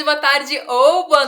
boa tarde ou boa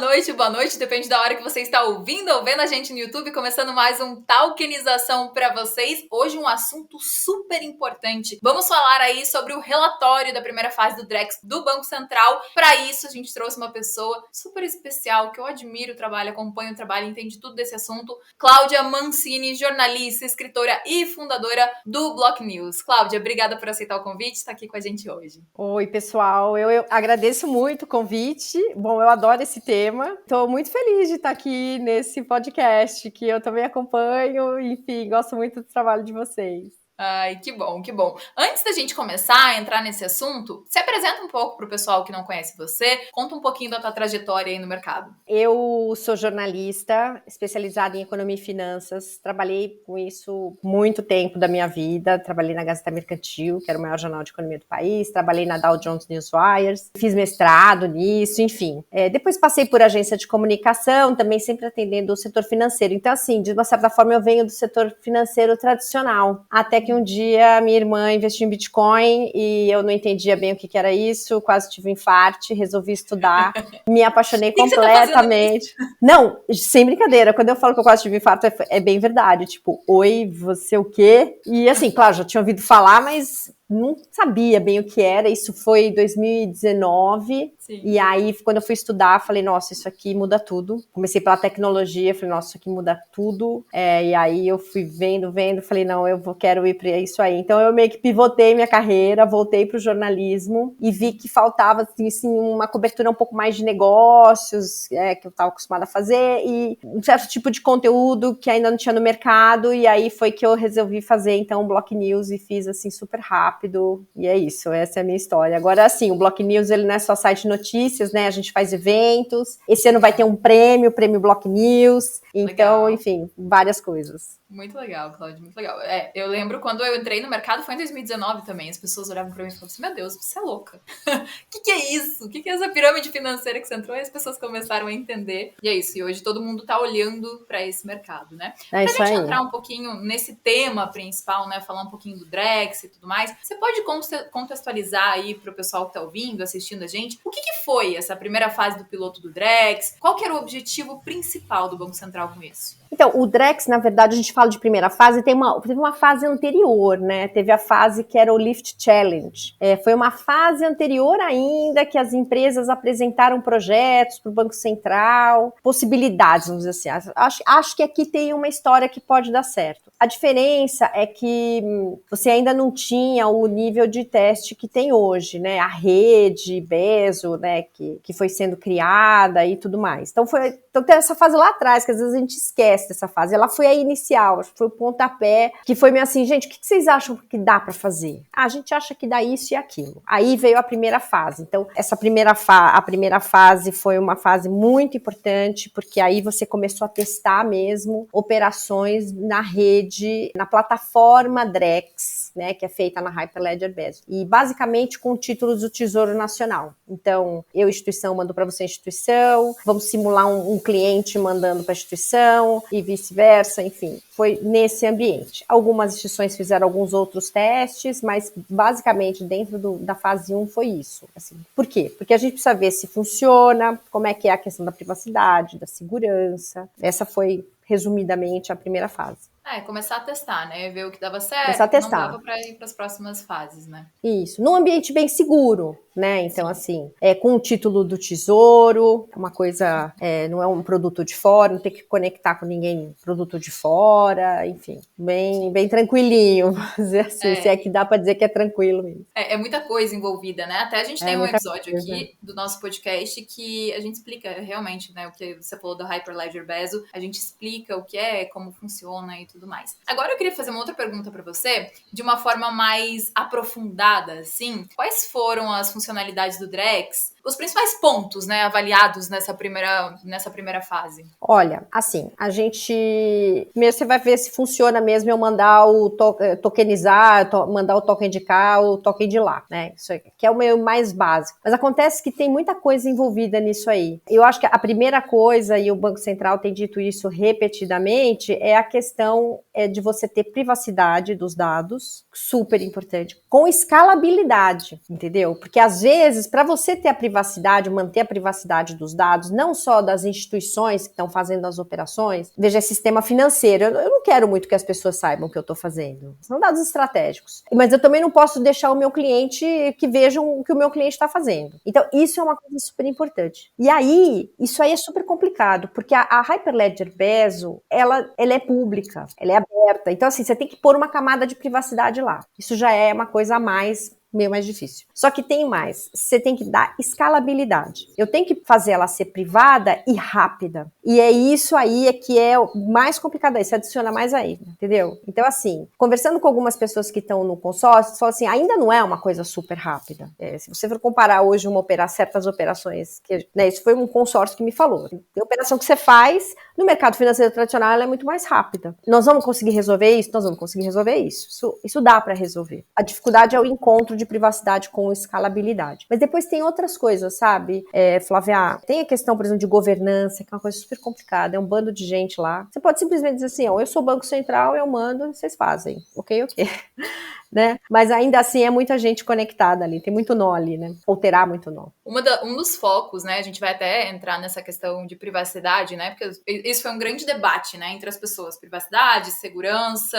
noite, depende da hora que você está ouvindo ou vendo a gente no YouTube, começando mais um Talkinização para vocês. Hoje um assunto super importante. Vamos falar aí sobre o relatório da primeira fase do Drex do Banco Central. Para isso, a gente trouxe uma pessoa super especial, que eu admiro o trabalho, acompanho o trabalho, entende tudo desse assunto. Cláudia Mancini, jornalista, escritora e fundadora do Block News. Cláudia, obrigada por aceitar o convite, está aqui com a gente hoje. Oi, pessoal, eu agradeço muito o convite. Bom, eu adoro esse tema. Estou muito feliz de estar aqui nesse podcast, que eu também acompanho. Enfim, gosto muito do trabalho de vocês. Ai, que bom, que bom. Antes da gente começar a entrar nesse assunto, se apresenta um pouco para o pessoal que não conhece você, conta um pouquinho da tua trajetória aí no mercado. Eu sou jornalista, especializada em economia e finanças. Trabalhei com isso muito tempo da minha vida. Trabalhei na Gazeta Mercantil, que era o maior jornal de economia do país. Trabalhei na Dow Jones Newswires. Fiz mestrado nisso, enfim. Depois passei por agência de comunicação, também sempre atendendo o setor financeiro. Então, assim, de uma certa forma, eu venho do setor financeiro tradicional. Até que um dia minha irmã investiu em Bitcoin e eu não entendia bem o que era isso. Quase tive um infarto, resolvi estudar. Me apaixonei completamente. Não, sem brincadeira. Quando eu falo que eu quase tive infarto, é bem verdade. Tipo, oi, você o quê? E assim, claro, já tinha ouvido falar, mas não sabia bem o que era. Isso foi em 2019. Sim. E aí, quando eu fui estudar, falei, nossa, isso aqui muda tudo. Comecei pela tecnologia, falei, nossa, isso aqui muda tudo. E aí eu fui vendo, falei, não, quero ir para isso aí. Então eu meio que pivotei minha carreira, voltei para o jornalismo e vi que faltava assim, uma cobertura um pouco mais de negócios, que eu estava acostumada a fazer, e um certo tipo de conteúdo que ainda não tinha no mercado. E aí foi que eu resolvi fazer, então, o Block News e fiz assim super rápido. E é isso, essa é a minha história. Agora, assim, o Block News, ele não é só site de notícias, né? A gente faz eventos. Esse ano vai ter um prêmio Block News. Então, legal. Enfim, várias coisas. Muito legal, Cláudia, muito legal. Eu lembro quando eu entrei no mercado, foi em 2019 também. As pessoas olhavam pra mim e falavam assim, meu Deus, você é louca. O que é isso? O que é essa pirâmide financeira que você entrou? E as pessoas começaram a entender. E é isso, e hoje todo mundo tá olhando pra esse mercado, né? Pra gente entrar um pouquinho nesse tema principal, né? Falar um pouquinho do Drex e tudo mais. Você pode contextualizar aí pro pessoal que tá ouvindo, assistindo a gente, o que foi essa primeira fase do piloto do Drex? Qual que era o objetivo principal do Banco Central com isso? Então, o Drex, na verdade, a gente fala de primeira fase, teve uma fase anterior, né? Teve a fase que era o Lift Challenge. Foi uma fase anterior ainda que as empresas apresentaram projetos para o Banco Central, possibilidades, vamos dizer assim. Acho que aqui tem uma história que pode dar certo. A diferença é que você ainda não tinha o nível de teste que tem hoje, né? A rede, BESO, né? Que foi sendo criada e tudo mais. Então, tem essa fase lá atrás, que às vezes a gente esquece dessa fase. Ela foi a inicial, foi o pontapé, que foi meio assim, gente, o que vocês acham que dá para fazer? A gente acha que dá isso e aquilo. Aí veio a primeira fase. Então, essa primeira fase foi uma fase muito importante, porque aí você começou a testar mesmo operações na rede, na plataforma Drex, né, que é feita na Hyperledger BESO. E basicamente com títulos do Tesouro Nacional. Então, eu, instituição, mando para você, instituição, vamos simular um cliente mandando para a instituição, e vice-versa, enfim, foi nesse ambiente. Algumas instituições fizeram alguns outros testes, mas basicamente dentro da fase 1 foi isso. Assim, por quê? Porque a gente precisa ver se funciona, como é que é a questão da privacidade, da segurança. Essa foi, resumidamente, a primeira fase. Começar a testar, né? Ver o que dava certo, começar a testar. Não dava para ir para as próximas fases, né? Isso, num ambiente bem seguro, né? Então, sim. Assim, com o título do Tesouro, uma coisa, não é um produto de fora, não tem que conectar com ninguém, produto de fora, enfim, bem tranquilinho, vamos dizer assim, se é que dá para dizer que é tranquilo mesmo. É muita coisa envolvida, né? Até a gente tem um episódio aqui do nosso podcast que a gente explica realmente, né, o que você falou do Hyperledger BESO, a gente explica o que é, como funciona e tudo mais. Agora eu queria fazer uma outra pergunta para você, de uma forma mais aprofundada, assim. Quais foram as funcionalidades do Drex? Os principais pontos, né, avaliados nessa primeira fase? Olha, assim, a gente... Primeiro você vai ver se funciona mesmo eu mandar o tokenizar, mandar o token de cá, o token de lá, né? Isso aqui, que é o meio mais básico. Mas acontece que tem muita coisa envolvida nisso aí. Eu acho que a primeira coisa, e o Banco Central tem dito isso repetidamente, é a questão de você ter privacidade dos dados, super importante, com escalabilidade, entendeu? Porque às vezes, para você ter a privacidade privacidade, manter a privacidade dos dados, não só das instituições que estão fazendo as operações. Veja, é sistema financeiro. Eu não quero muito que as pessoas saibam o que eu estou fazendo. São dados estratégicos. Mas eu também não posso deixar o meu cliente que vejam o que o meu cliente está fazendo. Então, isso é uma coisa super importante. E aí, isso aí é super complicado, porque a Hyperledger Bezo, ela é pública, ela é aberta. Então, assim, você tem que pôr uma camada de privacidade lá. Isso já é uma coisa a mais, meio mais difícil. Só que tem mais, você tem que dar escalabilidade. Eu tenho que fazer ela ser privada e rápida. E é isso aí que é o mais complicado aí, você adiciona mais aí, entendeu? Então, assim, conversando com algumas pessoas que estão no consórcio, você fala assim, ainda não é uma coisa super rápida. Se você for comparar hoje certas operações, né, isso foi um consórcio que me falou. Tem operação que você faz, no mercado financeiro tradicional, ela é muito mais rápida. Nós vamos conseguir resolver isso? Nós vamos conseguir resolver isso. Isso dá para resolver. A dificuldade é o encontro de privacidade com escalabilidade. Mas depois tem outras coisas, sabe, Flávia? Tem a questão, por exemplo, de governança, que é uma coisa super complicada, é um bando de gente lá. Você pode simplesmente dizer assim, ó, eu sou o Banco Central, eu mando, vocês fazem. Ok. Né? Mas ainda assim é muita gente conectada ali, tem muito nó ali, né? Ou terá muito nó. Um dos focos, né? A gente vai até entrar nessa questão de privacidade, né? Porque isso foi um grande debate, né? Entre as pessoas. Privacidade, segurança,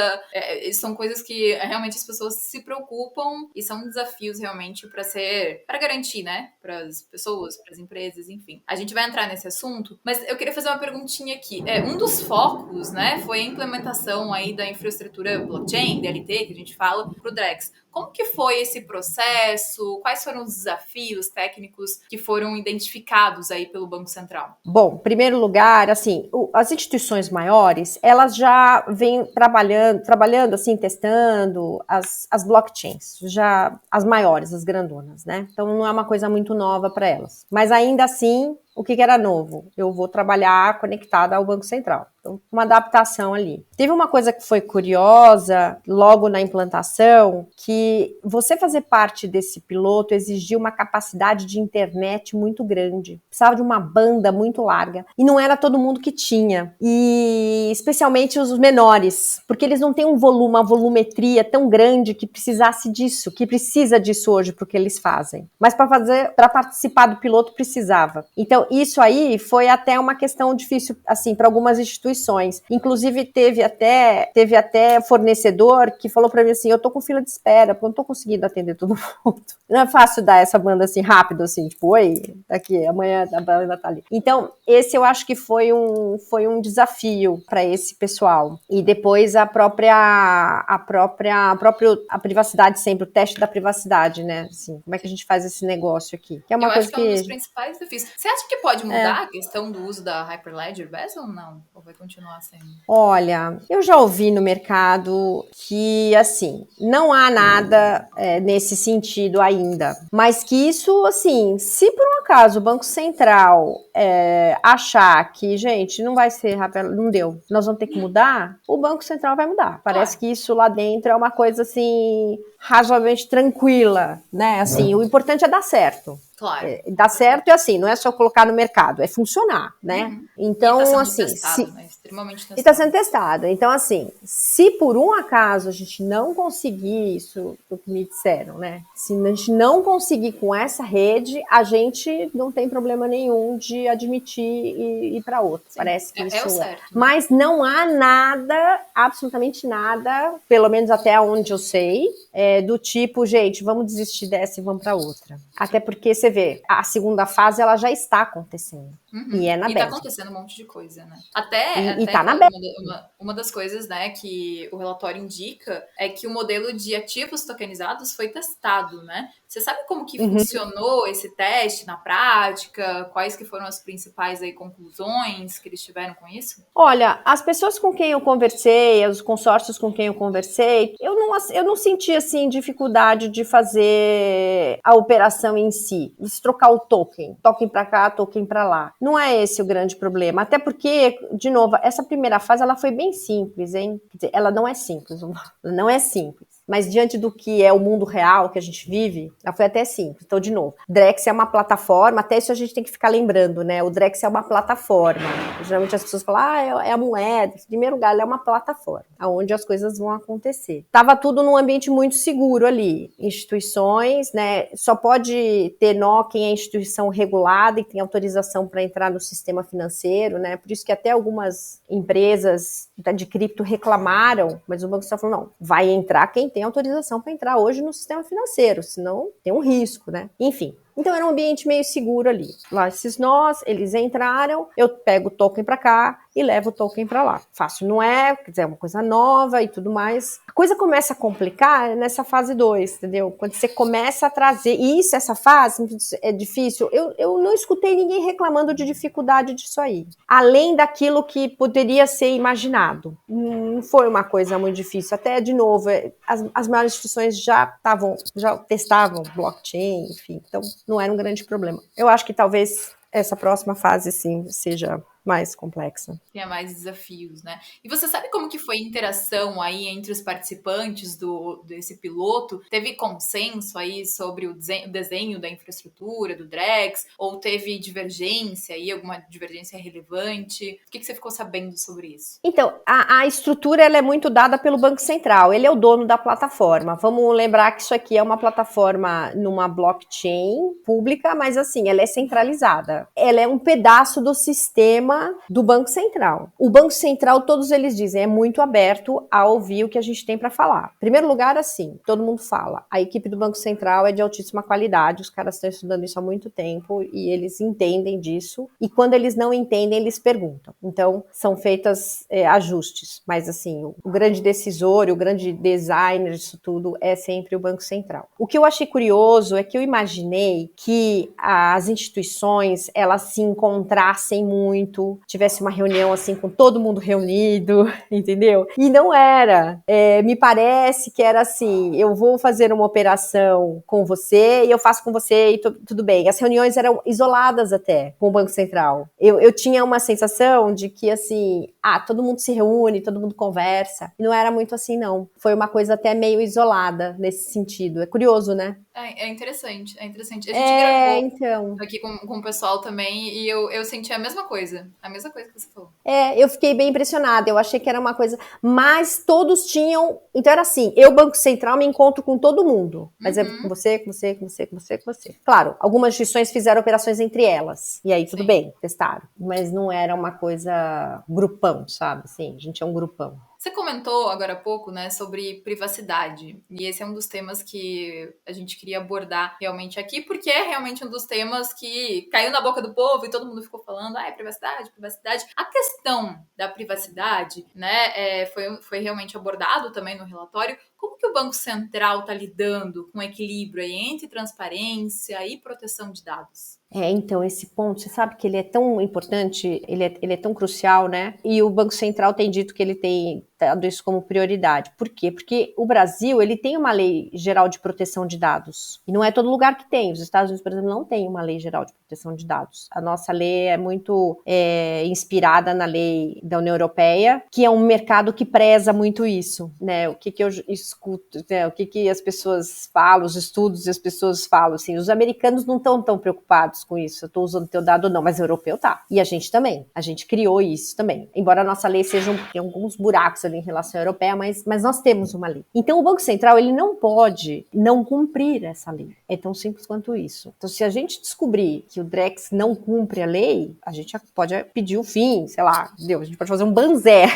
são coisas que realmente as pessoas se preocupam e são desafios realmente para garantir, né? Para as pessoas, para as empresas, enfim. A gente vai entrar nesse assunto, mas eu queria fazer uma perguntinha aqui. Um dos focos, né? Foi a implementação aí da infraestrutura blockchain, DLT, que a gente fala, para o Drex. Como que foi esse processo? Quais foram os desafios técnicos que foram identificados aí pelo Banco Central? Bom, em primeiro lugar, assim, as instituições maiores, elas já vêm trabalhando assim, testando as blockchains, já as maiores, as grandonas, né? Então não é uma coisa muito nova para elas. Mas ainda assim, o que era novo? Eu vou trabalhar conectada ao Banco Central. Então, uma adaptação ali. Teve uma coisa que foi curiosa, logo na implantação, que você fazer parte desse piloto exigia uma capacidade de internet muito grande. Precisava de uma banda muito larga. E não era todo mundo que tinha. E especialmente os menores, porque eles não têm uma volumetria tão grande que precisasse disso, que precisa disso hoje para o que eles fazem. Mas para participar do piloto precisava. Então, isso aí foi até uma questão difícil, assim, para algumas instituições. Inclusive, teve até fornecedor que falou para mim assim, eu tô com fila de espera, porque eu não tô conseguindo atender todo mundo. Não é fácil dar essa banda assim, rápido, assim, tipo, oi, daqui, amanhã a banda tá ali. Então, esse eu acho que foi um desafio para esse pessoal. E depois a privacidade sempre, o teste da privacidade, né? Assim, como é que a gente faz esse negócio aqui? Que é uma coisa acho que é um dos principais desafios. Você acha que pode mudar a questão do uso da Hyperledger Bezel ou não? Ou vai continuar sendo? Olha, eu já ouvi no mercado que, assim, não há nada nesse sentido ainda. Mas que isso, assim, se por um acaso o Banco Central achar que, gente, não vai ser rápido, não deu, nós vamos ter que mudar, o Banco Central vai mudar. Parece que isso lá dentro é uma coisa, assim, razoavelmente tranquila, né? Assim, o importante é dar certo. Claro. Dá certo e assim, não é só colocar no mercado, é funcionar, né? Uhum. Então, e tá sendo assim, testado, né? Extremamente testado. E está sendo testado. Então, assim, se por um acaso a gente não conseguir isso, o que me disseram, né? Se a gente não conseguir com essa rede, a gente não tem problema nenhum de admitir e ir para outra. Sim, parece que isso o certo. Né? Mas não há nada, absolutamente nada, pelo menos até onde eu sei, do tipo, gente, vamos desistir dessa e vamos para outra. Até porque você vê, a segunda fase ela já está acontecendo. Uhum. E é na tá acontecendo um monte de coisa, né? Até tá na BES. Uma das coisas, né, que o relatório indica é que o modelo de ativos tokenizados foi testado, né? Você sabe como que funcionou esse teste na prática? Quais que foram as principais aí conclusões que eles tiveram com isso? Olha, as pessoas com quem eu conversei, os consórcios com quem eu conversei, eu não senti, assim, dificuldade de fazer a operação em si. De trocar o token para cá, token para lá. Não é esse o grande problema. Até porque, de novo, essa primeira fase, ela foi bem simples, hein? Quer dizer, ela não é simples. Não é simples. Mas diante do que é o mundo real que a gente vive, ela foi até simples. Então, de novo, Drex é uma plataforma, até isso a gente tem que ficar lembrando, né? O Drex é uma plataforma. Geralmente as pessoas falam, é a moeda. Em primeiro lugar, ela é uma plataforma, onde as coisas vão acontecer. Tava tudo num ambiente muito seguro ali. Instituições, né? Só pode ter nó quem é instituição regulada e tem autorização para entrar no sistema financeiro, né? Por isso que até algumas empresas de cripto reclamaram, mas o Banco Central falou, não, vai entrar quem tem autorização para entrar hoje no sistema financeiro, senão tem um risco, né? Enfim. Então era um ambiente meio seguro ali. Lá esses nós, eles entraram, eu pego o token para cá e levo o token para lá. Fácil não é, quer dizer, é uma coisa nova e tudo mais. A coisa começa a complicar nessa fase 2, entendeu? Quando você começa a trazer, e isso, essa fase é difícil, eu não escutei ninguém reclamando de dificuldade disso aí. Além daquilo que poderia ser imaginado. Não foi uma coisa muito difícil. Até, de novo, as maiores instituições já testavam blockchain, enfim, então não era um grande problema. Eu acho que talvez essa próxima fase, sim, seja mais complexa. Tenha mais desafios, né? E você sabe como que foi a interação aí entre os participantes desse piloto? Teve consenso aí sobre o desenho da infraestrutura, do Drex? Ou teve divergência aí, alguma divergência relevante? O que você ficou sabendo sobre isso? Então, a estrutura ela é muito dada pelo Banco Central. Ele é o dono da plataforma. Vamos lembrar que isso aqui é uma plataforma numa blockchain pública, mas assim, ela é centralizada. Ela é um pedaço do sistema do Banco Central. O Banco Central, todos eles dizem, é muito aberto a ouvir o que a gente tem para falar. Em primeiro lugar, assim, todo mundo fala, a equipe do Banco Central é de altíssima qualidade, os caras estão estudando isso há muito tempo e eles entendem disso, e quando eles não entendem, eles perguntam. Então, são feitas ajustes, mas assim, o grande decisor, o grande designer disso tudo é sempre o Banco Central. O que eu achei curioso é que eu imaginei que as instituições, elas se encontrassem muito, tivesse uma reunião assim com todo mundo reunido, entendeu? E não era. Me parece que era assim, eu vou fazer uma operação com você e eu faço com você e tudo bem. As reuniões eram isoladas até com o Banco Central. Eu tinha uma sensação de que assim, todo mundo se reúne, todo mundo conversa. E não era muito assim, não. Foi uma coisa até meio isolada nesse sentido. É curioso, né? É interessante, é interessante. A gente gravou então. aqui com o pessoal também e eu senti a mesma coisa que você falou. Eu fiquei bem impressionada, eu achei que era uma coisa, mas todos tinham, então era assim, eu, Banco Central, me encontro com todo mundo, mas é com você, com você, com você, com você, com você. Claro, algumas instituições fizeram operações entre elas, e aí tudo bem, testaram, mas não era uma coisa grupão, sabe, assim, a gente é um grupão. Você comentou agora há pouco, né, sobre privacidade, e esse é um dos temas que a gente queria abordar realmente aqui, porque é realmente um dos temas que caiu na boca do povo e todo mundo ficou falando, privacidade, privacidade. A questão da privacidade, né, foi realmente abordado também no relatório. Como que o Banco Central está lidando com o equilíbrio aí entre transparência e proteção de dados? Então, esse ponto, você sabe que ele é tão importante, ele é tão crucial, né? E o Banco Central tem dito que ele tem dado isso como prioridade. Por quê? Porque o Brasil, ele tem uma lei geral de proteção de dados. E não é todo lugar que tem. Os Estados Unidos, por exemplo, não tem uma lei geral de proteção de dados. A nossa lei é muito inspirada na lei da União Europeia, que é um mercado que preza muito isso, né? O que eu escuto, né? O que as pessoas falam, os estudos e as pessoas falam, assim, os americanos não estão tão preocupados com isso, eu estou usando teu dado ou não, mas o europeu tá. E a gente também, a gente criou isso também. Embora a nossa lei tem alguns buracos ali em relação à europeia, mas nós temos uma lei. Então o Banco Central, ele não pode não cumprir essa lei. É tão simples quanto isso. Então se a gente descobrir que o Drex não cumpre a lei, a gente pode pedir o fim, sei lá, a gente pode fazer um banzé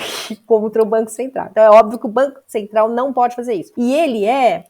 contra o Banco Central. Então é óbvio que o Banco Central não pode fazer isso. E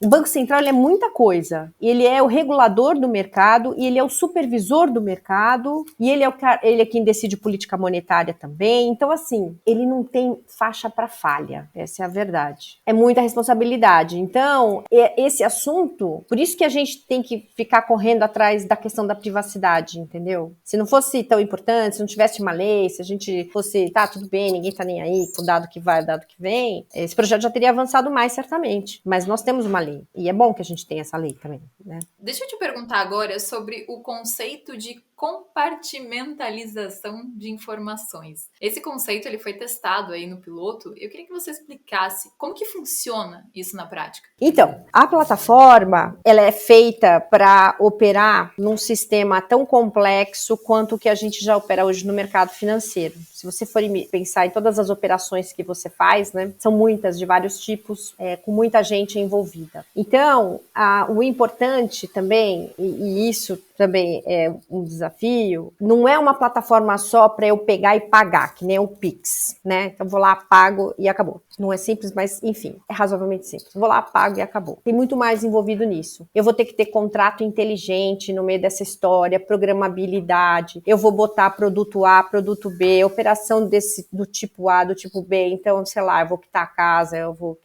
o Banco Central, ele é muita coisa. Ele é o regulador do mercado e ele é o supervisor do mercado, e ele é quem decide política monetária também. Então, assim, ele não tem faixa para falha. Essa é a verdade. É muita responsabilidade. Então, esse assunto, por isso que a gente tem que ficar correndo atrás da questão da privacidade, entendeu? Se não fosse tão importante, se não tivesse uma lei, se a gente fosse, tudo bem, ninguém tá nem aí com o dado que vai, o dado que vem, esse projeto já teria avançado mais, certamente. Mas nós temos uma lei. E é bom que a gente tenha essa lei também, né? Deixa eu te perguntar agora sobre o conceito de compartimentalização de informações. Esse conceito ele foi testado aí no piloto. Eu queria que você explicasse como que funciona isso na prática. Então, a plataforma, ela é feita para operar num sistema tão complexo quanto o que a gente já opera hoje no mercado financeiro. Se você for pensar em todas as operações que você faz, né, são muitas, de vários tipos, com muita gente envolvida. Então, o importante também, e isso também é um desafio, não é uma plataforma só para eu pegar e pagar, que nem o Pix, né? Então, vou lá, pago e acabou. Não é simples, mas, enfim, é razoavelmente simples. Vou lá, pago e acabou. Tem muito mais envolvido nisso. Eu vou ter que ter contrato inteligente no meio dessa história, programabilidade. Eu vou botar produto A, produto B, operação do tipo A, do tipo B. Então, sei lá, eu vou quitar a casa, eu vou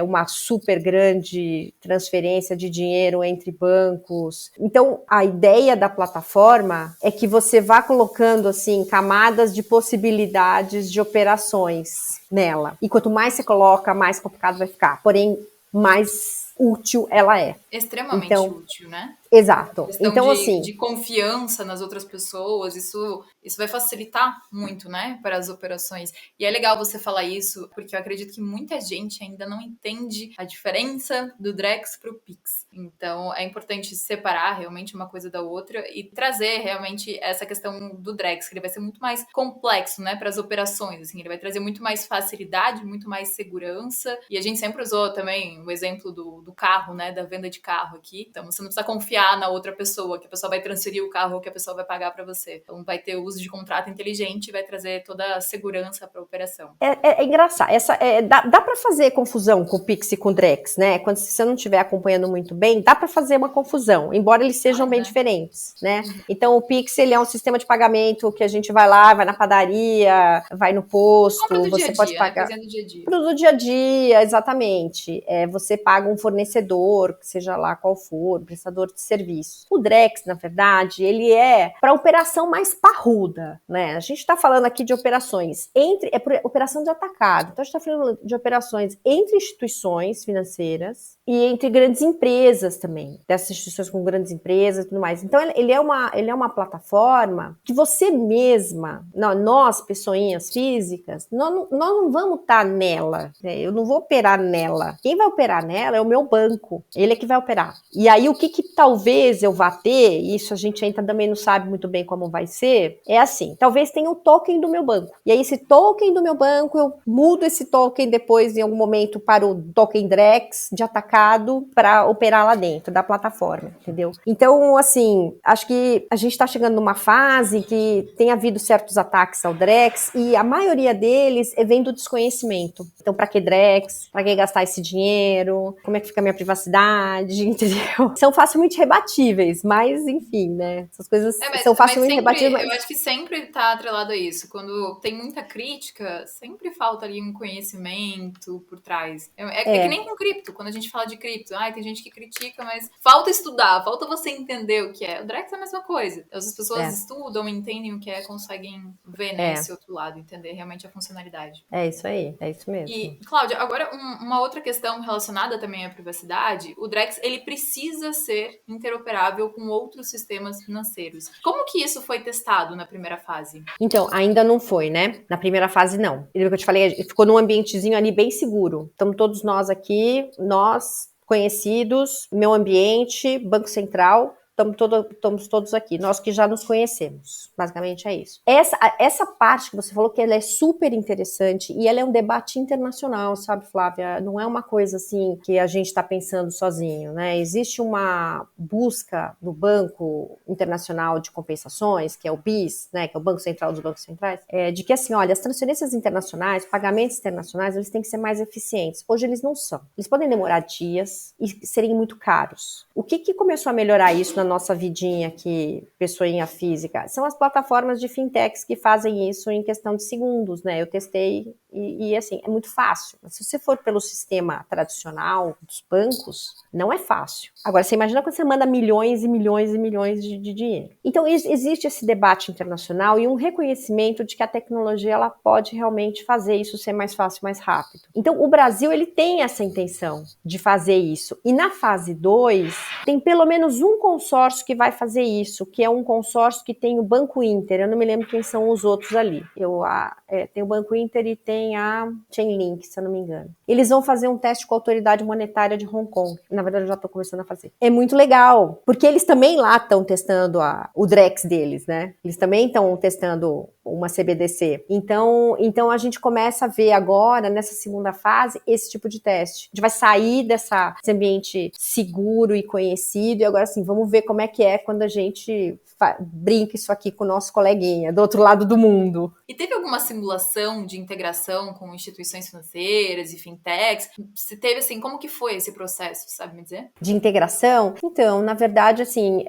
uma super grande transferência de dinheiro entre bancos. Então, a ideia da plataforma é que você vá colocando, assim, camadas de possibilidades de operações nela. E quanto mais você coloca, mais complicado vai ficar. Porém, mais útil ela é. Extremamente útil, né? Exato. Questão então, assim, de confiança nas outras pessoas, isso vai facilitar muito, né, para as operações. E é legal você falar isso, porque eu acredito que muita gente ainda não entende a diferença do Drex para o Pix. Então, é importante separar realmente uma coisa da outra e trazer realmente essa questão do Drex, que ele vai ser muito mais complexo, né, para as operações. Assim, ele vai trazer muito mais facilidade, muito mais segurança. E a gente sempre usou também o exemplo do carro, né, da venda de carro aqui. Então, você não precisa confiar na outra pessoa, que a pessoa vai transferir o carro ou que a pessoa vai pagar para você. Então vai ter o uso de contrato inteligente e vai trazer toda a segurança para a operação. É engraçado. Dá para fazer confusão com o Pix e com o Drex, né? Quando você não estiver acompanhando muito bem, dá para fazer uma confusão, embora eles sejam bem diferentes, né? Então o Pix ele é um sistema de pagamento que a gente vai lá, vai na padaria, vai no posto, compra do você dia a pode dia, pagar. né? Do dia a dia. Do dia a dia, exatamente. Você paga um fornecedor, que seja lá qual for, prestador de serviço. O Drex, na verdade, ele é para operação mais parruda, né? A gente está falando aqui de operações operação de atacado. Então a gente está falando de operações entre instituições financeiras e entre grandes empresas também, dessas instituições com grandes empresas e tudo mais. Então ele é uma plataforma que você mesma, nós, pessoinhas físicas, nós não vamos estar nela, né? Eu não vou operar nela. Quem vai operar nela é o meu banco. Ele é que vai operar. E aí o que talvez eu vá ter, e isso a gente ainda também não sabe muito bem como vai ser, é assim, talvez tenha um token do meu banco. E aí esse token do meu banco, eu mudo esse token depois em algum momento para o token Drex de atacado para operar lá dentro da plataforma, entendeu? Então, assim, acho que a gente está chegando numa fase que tem havido certos ataques ao Drex e a maioria deles vem do desconhecimento. Então, para que Drex? Para que gastar esse dinheiro? Como é que fica a minha privacidade? Entendeu? São facilmente rebatíveis, mas enfim, né? Essas coisas são facilmente rebatíveis. Mas eu acho que sempre tá atrelado a isso. Quando tem muita crítica, sempre falta ali um conhecimento por trás. É que nem com cripto, quando a gente fala de cripto. Tem gente que critica, mas falta estudar, falta você entender o que é. O Drex é a mesma coisa. As pessoas estudam, entendem o que é, conseguem ver, né, esse outro lado, entender realmente a funcionalidade. É isso aí, é isso mesmo. E, Cláudia, agora uma outra questão relacionada também à privacidade, o Drex, ele precisa ser interoperável com outros sistemas financeiros. Como que isso foi testado na primeira fase? Então, ainda não foi, né? Na primeira fase, não. E o que eu te falei, ficou num ambientezinho ali bem seguro. Estamos todos nós aqui, nós conhecidos, meu ambiente, Banco Central, estamos todos aqui, nós que já nos conhecemos. Basicamente é isso. Essa parte que você falou que ela é super interessante e ela é um debate internacional, sabe, Flávia? Não é uma coisa assim que a gente está pensando sozinho, né? Existe uma busca no Banco Internacional de Compensações, que é o BIS, né? Que é o Banco Central dos Bancos Centrais, de que assim, olha, as transferências internacionais, pagamentos internacionais, eles têm que ser mais eficientes. Hoje eles não são. Eles podem demorar dias e serem muito caros. O que começou a melhorar isso na nossa vidinha aqui, pessoinha física? São as plataformas de fintechs que fazem isso em questão de segundos, né? Eu testei e assim, é muito fácil. Mas se você for pelo sistema tradicional dos bancos, não é fácil. Agora, você imagina quando você manda milhões e milhões e milhões de dinheiro. Então, existe esse debate internacional e um reconhecimento de que a tecnologia ela pode realmente fazer isso ser mais fácil, mais rápido. Então, o Brasil ele tem essa intenção de fazer isso. E na fase 2, tem pelo menos um consórcio consórcio que vai fazer isso, que é um consórcio que tem o Banco Inter, eu não me lembro quem são os outros ali. Tem o Banco Inter e tem a Chainlink, se eu não me engano. Eles vão fazer um teste com a autoridade monetária de Hong Kong. Na verdade, eu já estou começando a fazer. É muito legal, porque eles também lá estão testando o Drex deles, né? Eles também estão testando uma CBDC. Então a gente começa a ver agora, nessa segunda fase, esse tipo de teste. A gente vai sair desse ambiente seguro e conhecido, e agora assim, vamos ver como é que é quando a gente brinca isso aqui com o nosso coleguinha, do outro lado do mundo. E teve alguma simulação de integração com instituições financeiras e fintechs? Se teve, assim, como que foi esse processo, sabe me dizer? De integração? Então, na verdade, assim,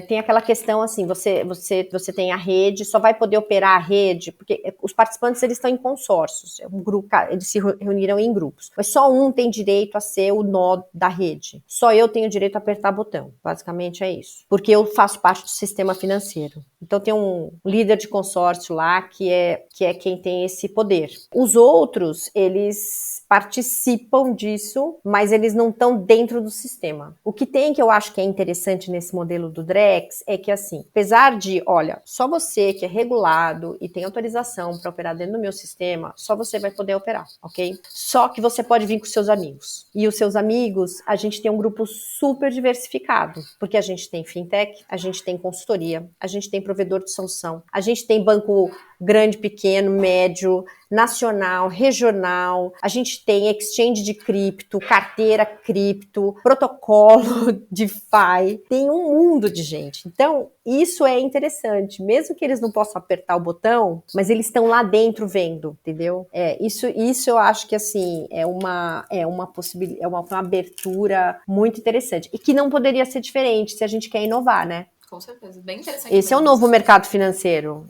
tem aquela questão, assim, você tem a rede, só vai poder operar a rede, porque os participantes, eles estão em consórcios, um grupo, eles se reuniram em grupos, mas só um tem direito a ser o nó da rede. Só eu tenho direito a apertar botão, basicamente é isso. Porque eu faço parte do sistema financeiro. Então tem um líder de consórcio lá que é quem tem esse poder. Os outros, eles participam disso, mas eles não estão dentro do sistema. O que tem, que eu acho que é interessante nesse modelo do Drex, é que assim, apesar de, olha, só você que é regulado e tem autorização para operar dentro do meu sistema, só você vai poder operar, ok? Só que você pode vir com seus amigos. E os seus amigos, a gente tem um grupo super diversificado, porque a gente tem fintech, a gente tem consultoria, a gente tem provedor de solução, a gente tem banco grande, pequeno, médio, nacional, regional, a gente tem exchange de cripto, carteira cripto, protocolo DeFi, tem um mundo de gente. Então, isso é interessante, mesmo que eles não possam apertar o botão, mas eles estão lá dentro vendo, entendeu? Isso eu acho que, assim, é uma possibilidade, é uma abertura muito interessante, e que não poderia ser diferente se a gente quer inovar, né? Com certeza, bem interessante. Esse é o novo mercado financeiro.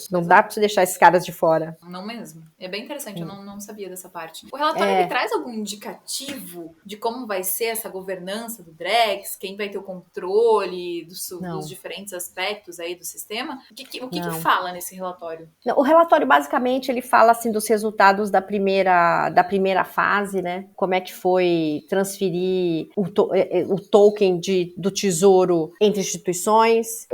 Não dá pra você deixar esses caras de fora. Não mesmo. É bem interessante, eu não sabia dessa parte. O relatório ele traz algum indicativo de como vai ser essa governança do Drex, quem vai ter o controle dos diferentes aspectos aí do sistema? O que fala nesse relatório? Não, o relatório, basicamente, ele fala assim dos resultados da primeira fase, né? Como é que foi transferir o token do Tesouro entre instituições,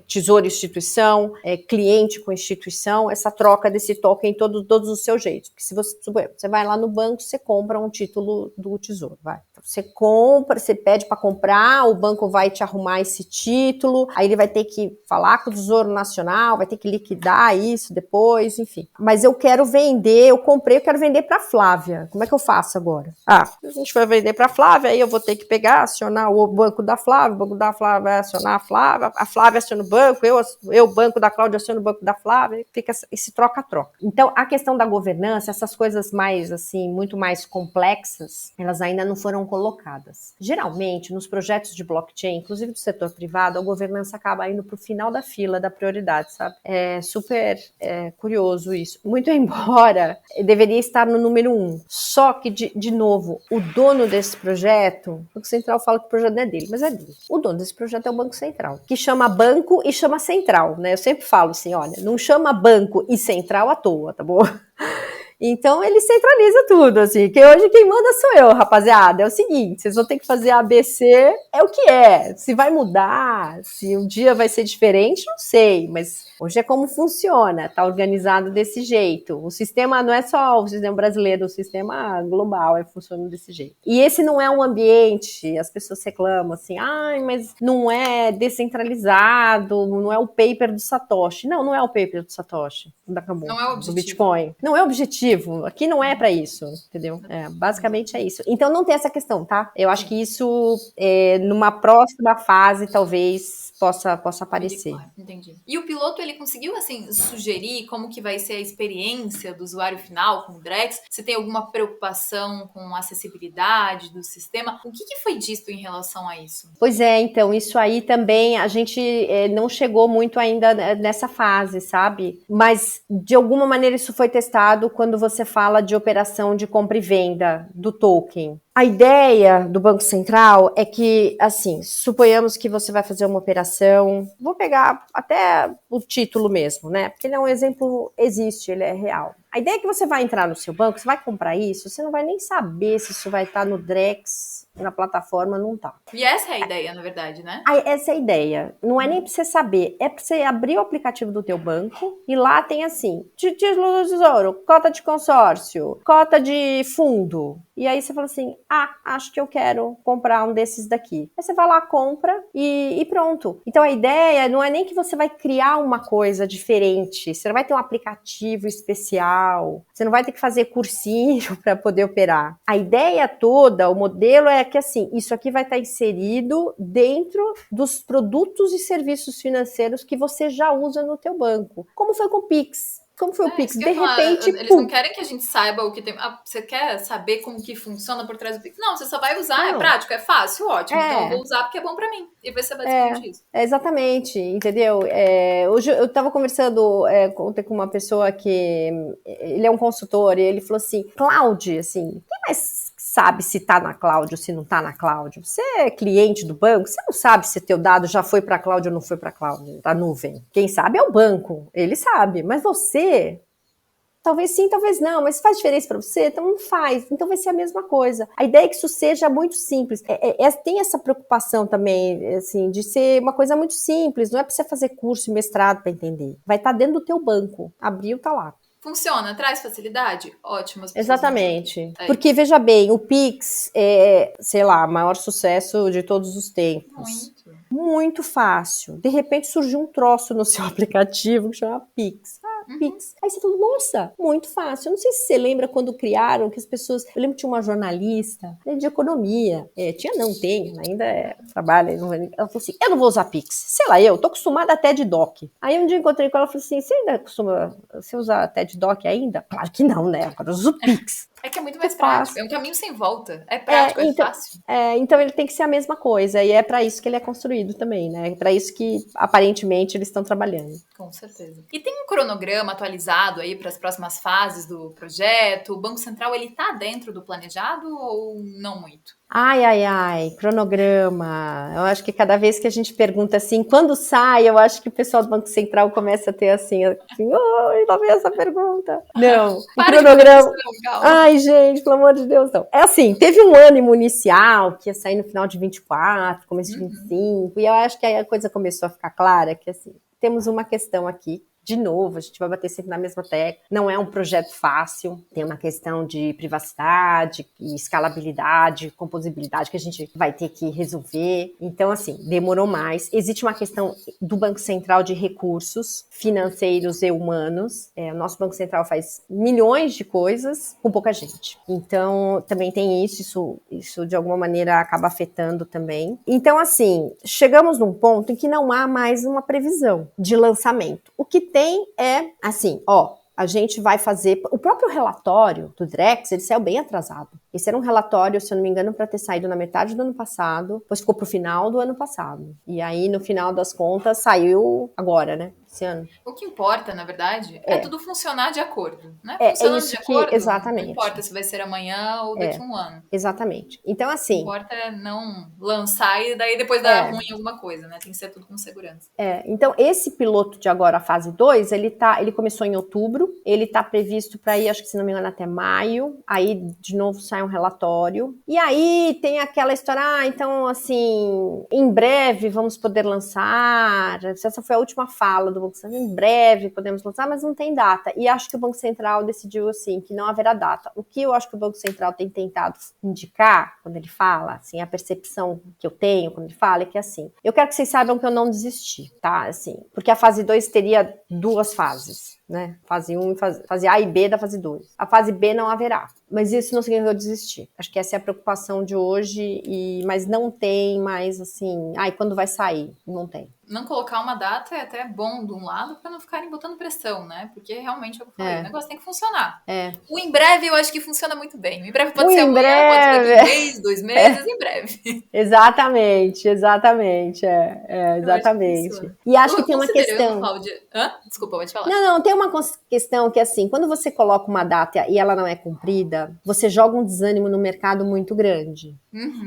tesouro e instituição, cliente com instituição, essa troca desse token em todos os seus jeitos. Porque se você vai lá no banco, você compra um título do Tesouro, vai. Você compra, você pede para comprar, o banco vai te arrumar esse título, aí ele vai ter que falar com o Tesouro Nacional, vai ter que liquidar isso depois, enfim. Mas eu quero vender, eu quero vender para Flávia. Como é que eu faço agora? A gente vai vender para Flávia, aí eu vou ter que acionar o banco da Flávia, o banco da Flávia vai acionar a Flávia aciona o banco, o banco da Cláudia aciona o banco da Flávia, fica esse troca-troca. Então, a questão da governança, essas coisas mais, assim, muito mais complexas, elas ainda não foram colocadas. Geralmente, nos projetos de blockchain, inclusive do setor privado, a governança acaba indo para o final da fila da prioridade, sabe? É super curioso isso. Muito embora deveria estar no número 1. Só que, de novo, o dono desse projeto, o Banco Central fala que o projeto não é dele, mas é dele. O dono desse projeto é o Banco Central, que chama banco e chama central, né? Eu sempre falo assim, olha, não chama banco e central à toa, tá bom? Então, ele centraliza tudo, assim, que hoje quem manda sou eu, rapaziada. É o seguinte, vocês vão ter que fazer ABC, é o que é. Se vai mudar, se um dia vai ser diferente, não sei, mas hoje é como funciona, tá organizado desse jeito. O sistema não é só o sistema brasileiro, o sistema global funciona desse jeito. E esse não é um ambiente, as pessoas reclamam assim, mas não é descentralizado, não é o paper do Satoshi. Não é o paper do Satoshi, não é o objetivo. Do Bitcoin. Não é o objetivo. Aqui não é para isso, entendeu? Basicamente é isso. Então não tem essa questão, tá? Eu acho que isso, numa próxima fase, talvez possa aparecer. Entendi. E o piloto, ele conseguiu, assim, sugerir como que vai ser a experiência do usuário final com o Drex? Se tem alguma preocupação com a acessibilidade do sistema? O que foi dito em relação a isso? Pois é, então, isso aí também a gente não chegou muito ainda nessa fase, sabe? Mas, de alguma maneira, isso foi testado quando você fala de operação de compra e venda do token. A ideia do Banco Central é que, assim, suponhamos que você vai fazer uma operação, vou pegar até o título mesmo, né? Porque ele é um exemplo, existe, ele é real. A ideia é que você vai entrar no seu banco, você vai comprar isso, você não vai nem saber se isso vai estar no Drex, na plataforma, não tá. E essa é a ideia, na verdade, né? Essa é a ideia. Não é nem pra você saber, é pra você abrir o aplicativo do teu banco e lá tem assim, título do tesouro, cota de consórcio, cota de fundo. E aí você fala assim, acho que eu quero comprar um desses daqui. Aí você vai lá, compra e pronto. Então a ideia não é nem que você vai criar uma coisa diferente, você não vai ter um aplicativo especial, você não vai ter que fazer cursinho para poder operar. A ideia toda, o modelo é que assim, isso aqui vai estar inserido dentro dos produtos e serviços financeiros que você já usa no teu banco. Como foi com o Pix? Como foi o Pix? De repente, eles não querem que a gente saiba o que tem. Você quer saber como que funciona por trás do Pix? Não, você só vai usar, é prático, é fácil, ótimo. Então eu vou usar porque é bom pra mim. E vai ser basicamente isso. Exatamente, entendeu? Hoje eu estava conversando ontem com uma pessoa que ele é um consultor e ele falou assim, cloud, assim, quem mais sabe se tá na cloud ou se não tá na cloud? Você é cliente do banco, você não sabe se teu dado já foi para a cloud ou não foi para a cloud, da nuvem. Quem sabe é o banco, ele sabe, mas você... Talvez sim, talvez não, mas faz diferença para você? Então não faz, então vai ser a mesma coisa. A ideia é que isso seja muito simples. Tem essa preocupação também, assim, de ser uma coisa muito simples, não é para você fazer curso e mestrado para entender. Vai estar dentro do teu banco, abriu, tá lá. Funciona, traz facilidade? Ótimo. Exatamente. Porque, veja bem, o Pix é, sei lá, o maior sucesso de todos os tempos. Muito fácil. De repente surgiu um troço no seu aplicativo que chama Pix. Pix. Aí você falou, nossa, muito fácil. Eu não sei se você lembra quando criaram, que as pessoas... Eu lembro que tinha uma jornalista de economia. Tem, ainda trabalha. Ela falou assim, eu não vou usar Pix. Sei lá, eu tô acostumada a TED Doc. Aí um dia eu encontrei com ela e falei assim, você usa TED Doc ainda? Claro que não, né? Agora eu uso Pix. É que é muito mais prático, é um caminho sem volta. É prático, é fácil. Então ele tem que ser a mesma coisa, e é para isso que ele é construído também, né? É para isso que, aparentemente, eles estão trabalhando. Com certeza. E tem um cronograma atualizado aí para as próximas fases do projeto? O Banco Central, ele tá dentro do planejado ou não muito? Cronograma. Eu acho que cada vez que a gente pergunta assim, quando sai, eu acho que o pessoal do Banco Central começa a ter assim, oi, lá vem essa pergunta. Não, o cronograma... Ai, gente, pelo amor de Deus, não. É assim, teve um ânimo inicial, que ia sair no final de 24, começo de 25, e eu acho que aí a coisa começou a ficar clara, que assim, temos uma questão aqui, de novo, a gente vai bater sempre na mesma tecla. Não é um projeto fácil, tem uma questão de privacidade, escalabilidade, composibilidade que a gente vai ter que resolver. Então, assim, demorou mais. Existe uma questão do Banco Central de recursos financeiros e humanos. O nosso Banco Central faz milhões de coisas com pouca gente. Então, também tem isso de alguma maneira acaba afetando também. Então, assim, chegamos num ponto em que não há mais uma previsão de lançamento. O que tem assim, a gente vai fazer... O próprio relatório do Drex, ele saiu bem atrasado. Esse era um relatório, se eu não me engano, para ter saído na metade do ano passado, depois ficou pro final do ano passado. E aí, no final das contas, saiu agora, né? Esse ano. O que importa, na verdade, é tudo funcionar de acordo, né? Funcionando de acordo, exatamente. Não importa se vai ser amanhã ou daqui a um ano. Exatamente. Então, assim... O que importa é não lançar e daí depois dar ruim alguma coisa, né? Tem que ser tudo com segurança. Então, esse piloto de agora, a fase 2, ele começou em outubro, ele tá previsto para ir, acho que se não me engano, até maio, aí de novo sai um relatório, e aí tem aquela história, então, assim, em breve vamos poder lançar, essa foi a última fala do Banco Central, em breve podemos lançar, mas não tem data, e acho que o Banco Central decidiu, assim, que não haverá data. O que eu acho que o Banco Central tem tentado indicar, quando ele fala, assim, a percepção que eu tenho quando ele fala, é que, assim, eu quero que vocês saibam que eu não desisti, tá, assim, porque a fase 2 teria 2 fases, né, fase 1 e fase A e B da fase 2. A fase B não haverá, mas isso não significa que eu desisti. Acho que essa é a preocupação de hoje, mas não tem mais, assim, quando vai sair? Não tem. Não colocar uma data é até bom de um lado para não ficarem botando pressão, né? Porque realmente é o que eu falei, o negócio tem que funcionar. O em breve eu acho que funciona muito bem. O em breve pode ser amanhã, pode ser 1 mês, 2 meses, em breve. Exatamente. Exatamente. E E acho que tem uma questão... Desculpa, pode falar. Não, tem uma questão que, assim, quando você coloca uma data e ela não é cumprida, você joga um desânimo no mercado muito grande.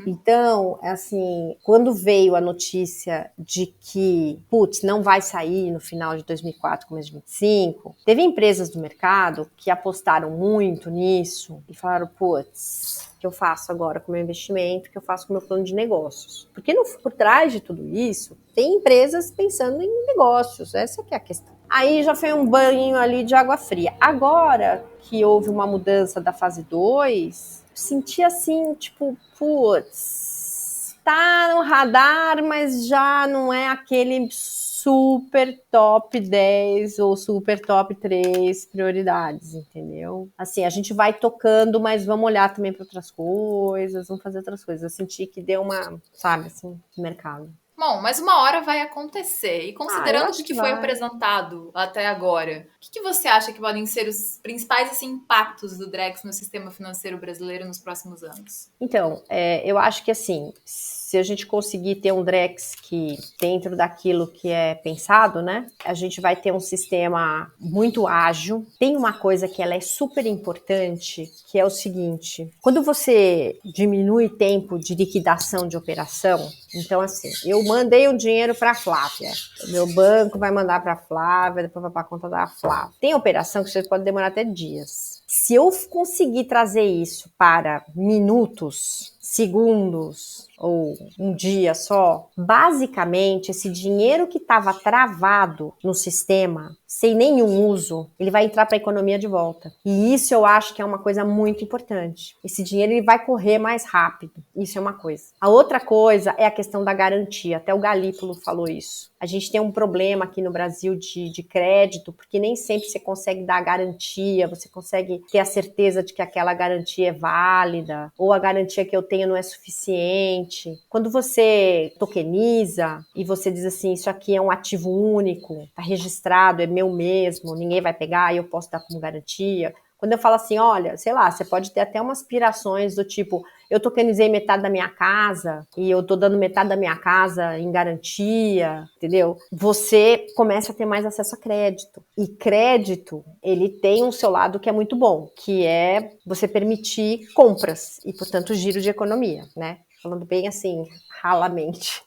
Então, assim, quando veio a notícia de que, putz, não vai sair no final de 2004, começo de 25, teve empresas do mercado que apostaram muito nisso e falaram, putz, o que eu faço agora com o meu investimento, o que eu faço com o meu plano de negócios? Porque por trás de tudo isso, tem empresas pensando em negócios, essa que é a questão. Aí já foi um banho ali de água fria. Agora que houve uma mudança da fase 2, senti assim, tipo, putz, tá no radar, mas já não é aquele super top 10 ou super top 3 prioridades, entendeu? Assim, a gente vai tocando, mas vamos olhar também para outras coisas, vamos fazer outras coisas. Eu senti que deu uma, sabe, assim, no mercado. Bom, mas uma hora vai acontecer. E Eu considerando o acho que que foi vai. apresentado até agora, o que você acha que podem ser os principais assim, impactos do Drex no sistema financeiro brasileiro nos próximos anos? Então, eu acho que assim, se a gente conseguir ter um Drex que dentro daquilo que é pensado, né, a gente vai ter um sistema muito ágil. Tem uma coisa que ela é super importante, que é o seguinte: quando você diminui tempo de liquidação de operação, então assim, eu mandei um dinheiro para a Flávia, o meu banco vai mandar para a Flávia, depois vai para a conta da Flávia. Tem operação que você pode demorar até dias. Se eu conseguir trazer isso para minutos, segundos ou um dia só, basicamente esse dinheiro que estava travado no sistema, sem nenhum uso, ele vai entrar para a economia de volta. E isso eu acho que é uma coisa muito importante. Esse dinheiro ele vai correr mais rápido. Isso é uma coisa. A outra coisa é a questão da garantia. Até o Galípolo falou isso. A gente tem um problema aqui no Brasil de crédito, porque nem sempre você consegue dar garantia, você consegue ter a certeza de que aquela garantia é válida, ou a garantia que eu tenho não é suficiente. Quando você tokeniza e você diz assim, isso aqui é um ativo único, está registrado, é meu mesmo, ninguém vai pegar e eu posso dar como garantia. Quando eu falo assim, olha, sei lá, você pode ter até umas aspirações do tipo, eu tokenizei metade da minha casa e eu tô dando metade da minha casa em garantia, entendeu? Você começa a ter mais acesso a crédito. E crédito, ele tem um seu lado que é muito bom, que é você permitir compras e, portanto, giro de economia, né? Falando bem assim, ralamente.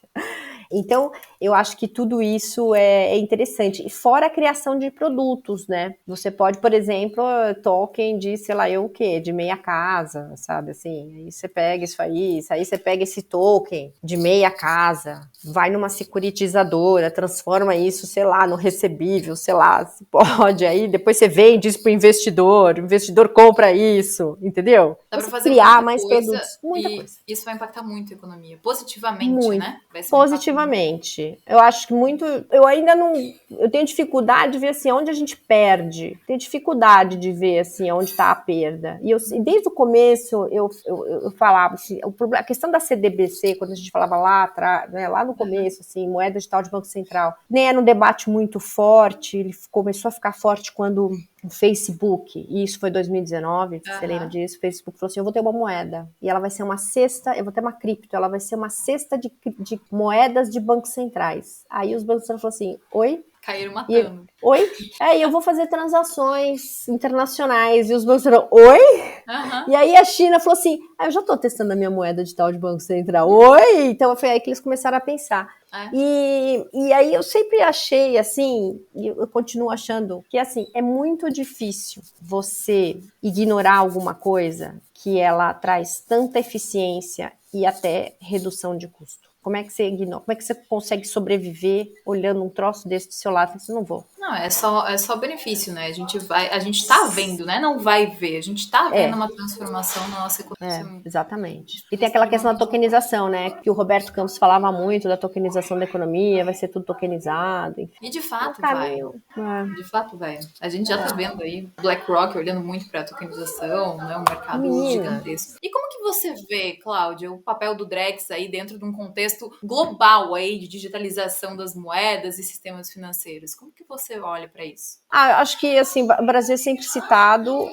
Então, eu acho que tudo isso é interessante. E fora a criação de produtos, né? Você pode, por exemplo, token de, sei lá, eu o quê? De meia casa, sabe? Assim, aí você pega isso aí você pega esse token de meia casa, vai numa securitizadora, transforma isso, sei lá, no recebível, sei lá, se pode. Aí depois você vende isso pro investidor, o investidor compra isso, entendeu? Dá para Você fazer criar muita mais coisa produtos, muita e coisa. isso vai impactar muito a economia, positivamente, Muito. né? Vai ser um impacto muito. Positivamente. Eu acho que muito. Eu ainda não. Eu tenho dificuldade de ver assim onde a gente perde. Tenho dificuldade de ver assim onde está a perda. E desde o começo eu falava assim, a questão da CDBC, quando a gente falava lá atrás, né, lá no começo, assim, moeda digital de Banco Central, nem era um debate muito forte. Ele começou a ficar forte quando o Facebook, e isso foi 2019, você lembra disso? O Facebook falou assim, eu vou ter uma moeda, e ela vai ser uma cesta, eu vou ter uma cripto, ela vai ser uma cesta de moedas de bancos centrais. Aí os bancos centrais falaram assim, oi? Caíram matando. Oi? E eu vou fazer transações internacionais. E os bancos falaram, oi? E aí a China falou assim, eu já estou testando a minha moeda digital de Banco Central. Oi? Então foi aí que eles começaram a pensar. E aí eu sempre achei, assim, e eu continuo achando, que assim, é muito difícil você ignorar alguma coisa que ela traz tanta eficiência e até redução de custo. Como é que você ignora? Como é que você consegue sobreviver olhando um troço desse do seu lado? Você não vou. Não, é só benefício, né? A gente tá vendo, né? Não vai ver. A gente tá vendo uma transformação na nossa economia. Exatamente. E tem aquela questão da tokenização, né? Que o Roberto Campos falava muito da tokenização da economia, vai ser tudo tokenizado. Enfim. E de fato vai. De fato vai. A gente já tá vendo aí BlackRock olhando muito para a tokenização, né? Um mercado gigantesco. E como que você vê, Cláudia, o papel do Drex aí dentro de um contexto global aí de digitalização das moedas e sistemas financeiros? Como que você olha para isso? Acho que assim, o Brasil é sempre citado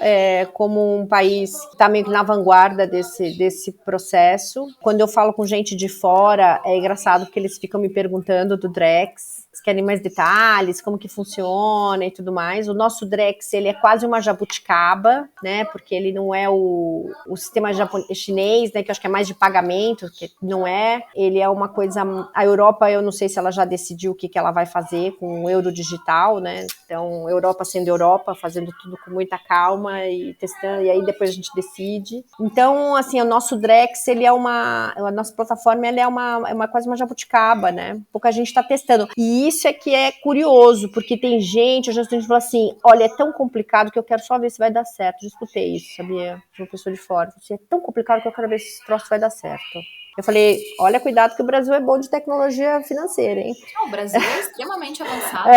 como um país que está meio que na vanguarda desse processo. Quando eu falo com gente de fora, é engraçado porque eles ficam me perguntando do Drex. Vocês querem mais detalhes, como que funciona e tudo mais. O nosso Drex, ele é quase uma jabuticaba, né? Porque ele não é o sistema chinês, né? Que eu acho que é mais de pagamento, que não é. Ele é uma coisa... A Europa, eu não sei se ela já decidiu o que ela vai fazer com o euro digital, né? Então, Europa sendo Europa, fazendo tudo com muita calma e testando, e aí depois a gente decide. Então, assim, o nosso Drex, ele é a nossa plataforma, ela é quase uma jabuticaba, né? Pouca gente está testando. E isso é que é curioso, porque tem gente, eu já estou falando assim, olha, é tão complicado que eu quero só ver se vai dar certo. Já escutei isso, sabia? De uma pessoa de fora. Assim, é tão complicado que eu quero ver se esse troço vai dar certo. Eu falei, olha, cuidado que o Brasil é bom de tecnologia financeira, hein? Não, o Brasil é extremamente avançado.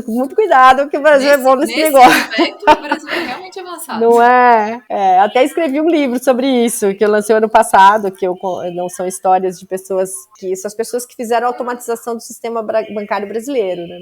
Muito cuidado que o Brasil é bom nesse negócio. Nesse aspecto, o Brasil é realmente avançado. Não é? Até escrevi um livro sobre isso, que eu lancei ano passado, que não são histórias de pessoas, que são as pessoas que fizeram a automatização do sistema bancário brasileiro, né?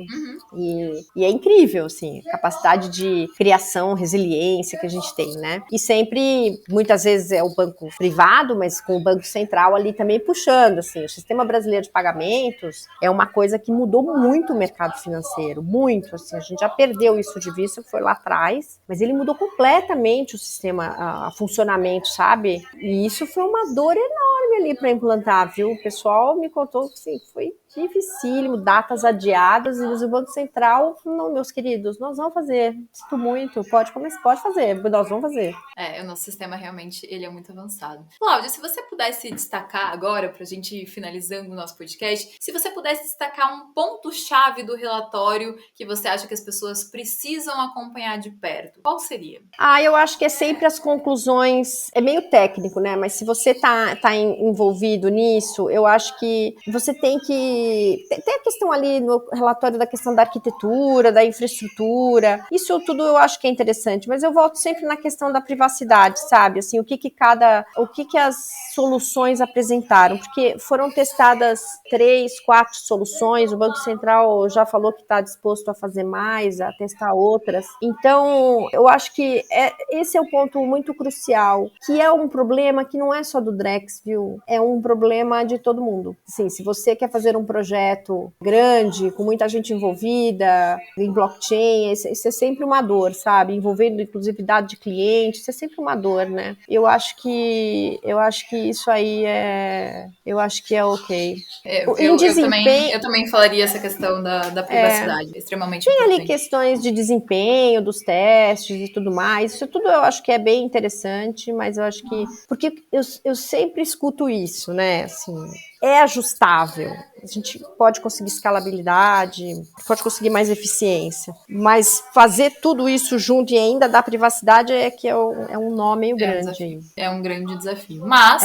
E é incrível, assim, a capacidade de criação, resiliência que a gente tem, né? E sempre, muitas vezes é o banco privado, mas com o Banco Central ali também puxando, assim, o sistema brasileiro de pagamentos é uma coisa que mudou muito o mercado financeiro, muito, assim, a gente já perdeu isso de vista, foi lá atrás, mas ele mudou completamente o sistema, o funcionamento, sabe? E isso foi uma dor enorme ali para implantar, viu? O pessoal me contou que, assim, foi dificílimo, datas adiadas, e o Banco Central, não, meus queridos, nós vamos fazer, sinto muito, pode fazer, nós vamos fazer. O nosso sistema realmente, ele é muito avançado. Cláudia, se você pudesse destacar agora, pra gente ir finalizando o nosso podcast, se você pudesse destacar um ponto-chave do relatório que você acha que as pessoas precisam acompanhar de perto, qual seria? Eu acho que é sempre as conclusões, é meio técnico, né, mas se você tá envolvido nisso, eu acho que você tem a questão ali no relatório da questão da arquitetura, da infraestrutura, isso tudo eu acho que é interessante, mas eu volto sempre na questão da privacidade, sabe? Assim, o que as soluções apresentaram, porque foram testadas 3, 4 soluções, o Banco Central já falou que está disposto a fazer mais, a testar outras. Então, eu acho que esse é o ponto muito crucial, que é um problema que não é só do Drex, viu? É um problema de todo mundo. Sim, se você quer fazer um projeto grande, com muita gente envolvida, em blockchain, isso é sempre uma dor, sabe? Envolvendo inclusividade de clientes, isso é sempre uma dor, né? Eu acho que isso aí eu acho que é ok. Eu também falaria essa questão da privacidade, extremamente importante. Tem ali questões de desempenho dos testes e tudo mais, isso tudo eu acho que é bem interessante, mas eu acho que... Porque eu sempre escuto isso, né, assim... É ajustável, a gente pode conseguir escalabilidade, pode conseguir mais eficiência, mas fazer tudo isso junto e ainda dar privacidade é um nó meio grande aí. É um grande desafio, mas,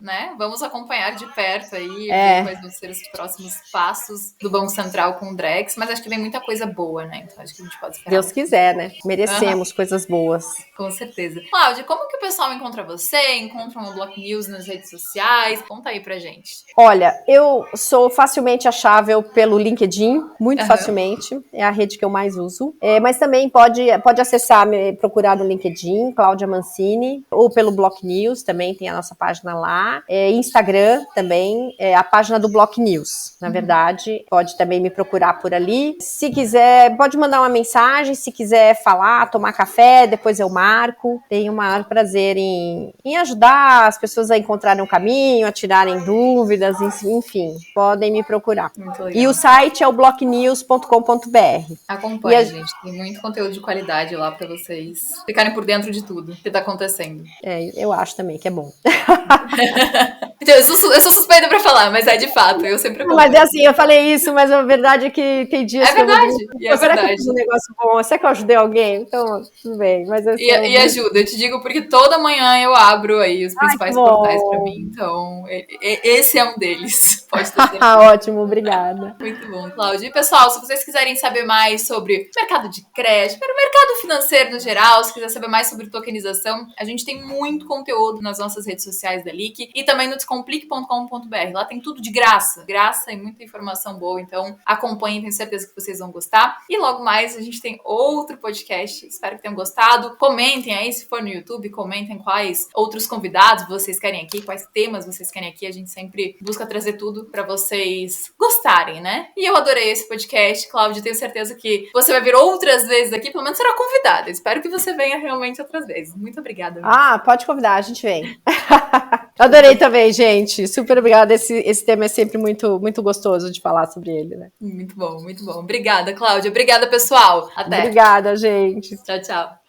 né, vamos acompanhar de perto aí, ver quais vão ser os próximos passos do Banco Central com o Drex, mas acho que vem muita coisa boa, né, então acho que a gente pode esperar. Deus quiser, né, merecemos coisas boas. Com certeza. Cláudia, como que o pessoal encontra você? Encontram o Block News nas redes sociais? Conta aí pra gente. Olha, eu sou facilmente achável pelo LinkedIn, muito facilmente, é a rede que eu mais uso. Mas também pode acessar, me procurar no LinkedIn, Cláudia Mancini, ou pelo Block News, também tem a nossa página lá. Instagram também, a página do Block News, na verdade. Pode também me procurar por ali. Se quiser, pode mandar uma mensagem, se quiser falar, tomar café, depois eu marco. Tenho o maior prazer em ajudar as pessoas a encontrarem um caminho, a tirarem dúvidas, enfim, podem me procurar. E o site é o blocknews.com.br. Acompanhe, gente. Tem muito conteúdo de qualidade lá para vocês ficarem por dentro de tudo que tá acontecendo. Eu acho também que é bom. Então, eu sou suspeita pra falar, mas é de fato, eu sempre acompanho. Mas é assim, eu falei isso, mas a verdade é que tem dias que verdade. Será que eu fiz um negócio bom? Será que eu ajudei alguém? Então, tudo bem. Mas e ajuda, eu te digo porque toda manhã eu abro aí os principais portais pra mim, então esse é um deles. Pode ter certeza. Ótimo, obrigada. Muito bom, Cláudia. E pessoal, se vocês quiserem saber mais sobre o mercado de crédito, o mercado financeiro no geral, se quiser saber mais sobre tokenização, a gente tem muito conteúdo nas nossas redes sociais da Lick e também no descomplique.com.br. Lá tem tudo de graça e muita informação boa, então acompanhem, tenho certeza que vocês vão gostar. E logo mais a gente tem outro podcast, espero que tenham gostado. Comentem aí, se for no YouTube, comentem quais outros convidados vocês querem aqui, quais temas vocês querem aqui, a gente sempre busca trazer tudo pra vocês gostarem, né? E eu adorei esse podcast, Cláudia, tenho certeza que você vai vir outras vezes aqui, pelo menos será convidada. Espero que você venha realmente outras vezes. Muito obrigada. Pode convidar, a gente vem. Adorei também, gente. Super obrigada. Esse tema é sempre muito, muito gostoso de falar sobre ele, né? Muito bom, muito bom. Obrigada, Cláudia. Obrigada, pessoal. Até. Obrigada, gente. Tchau, tchau.